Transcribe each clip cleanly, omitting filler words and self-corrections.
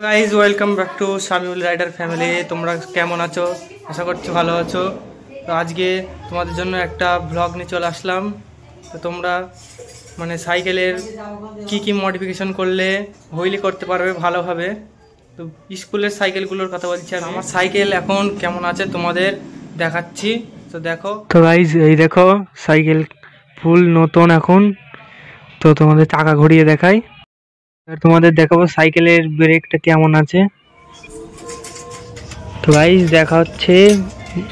Guys welcome back to Shamiul rider family. তোমরা কেমন আছো? আশা করছি ভালো আছো। তো আজকে তোমাদের জন্য একটা ব্লগ নিয়ে চলে আসলাম। তো তোমরা মানে সাইকেলের কি মডিফিকেশন করলে হুইলি করতে পারবে ভালোভাবে। তো স্কুলের সাইকেলগুলোর কথা বলছি। আর আমার সাইকেল এখন কেমন আছে তোমাদের দেখাচ্ছি। তো দেখো, তো গাইজ এই দেখো সাইকেল ফুল নতুন এখন। তো তোমাদের চাকা ঘুরিয়ে দেখাই, তোমাদের দেখাবো সাইকেলের ব্রেকটা কেমন আছে। তো গাইস দেখা হচ্ছে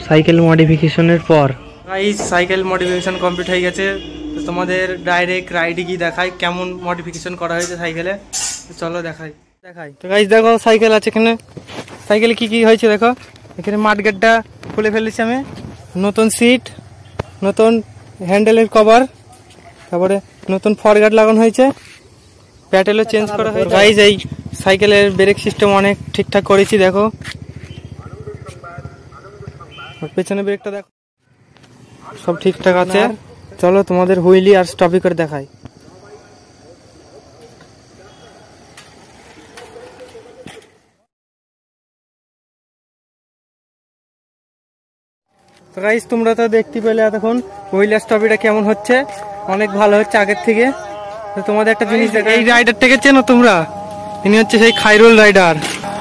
সাইকেল মডিফিকেশনের পর। গাইস সাইকেল মডিফিকেশন কমপ্লিট হয়ে গেছে। তো তোমাদের ডাইরেক্ট রাইডে গিয়ে দেখাই কেমন মডিফিকেশন করা হয়েছে সাইকেলে। তো চলো দেখাই। তো গাইস দেখো সাইকেল আছে এখানে। সাইকেলে কি হয়েছে দেখো। এখানে মাঠগেটটা খুলে ফেলেছি আমি, নতুন সিট, নতুন হ্যান্ডেলের কভার, তারপরে নতুন ফরগার্ড লাগানো হয়েছে, প্যাটেলও চেঞ্জ করা হয়েছে। গাইস এই সাইকেলের ব্রেক সিস্টেম অনেক ঠিকঠাক করেছি দেখো। পেছনে ব্রেকটা দেখো, সব ঠিকঠাক আছে। চলো তোমাদের হুইলি আর স্টপি করে দেখাই। তো গাইস তোমরা তো দেখতে পেলে এতক্ষণ হুইলি আর স্টপিটা কেমন হচ্ছে, অনেক ভালো হচ্ছে আগের থেকে। তো তোমাদের একটা জিনিস দেখো, এই রাইডারটাকে চেনো তোমরা? ইনি হচ্ছে সেই খায়রুল রাইডার।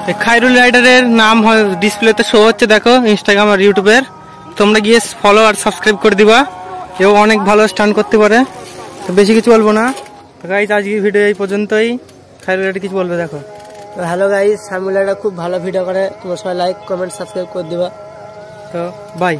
এই খায়রুল রাইডারের নাম ডিসপ্লেতে শো হচ্ছে দেখো, ইনস্টাগ্রাম আর ইউটিউবের। তোমরা গিয়ে ফলো আর সাবস্ক্রাইব করে দিবা। এও অনেক ভালো স্টান্ট করতে পারে। তো বেশি কিছু বলবো না। তো গাইস আজকের ভিডিও এই পর্যন্তই। খায়রুল রাইডার কিছু বলবে দেখো। তো হ্যালো গাইস, শামিউল রাইডার খুব ভালো ভিডিও করে, তোমরা সবাই লাইক কমেন্ট সাবস্ক্রাইব করে দিবা। তো বাই।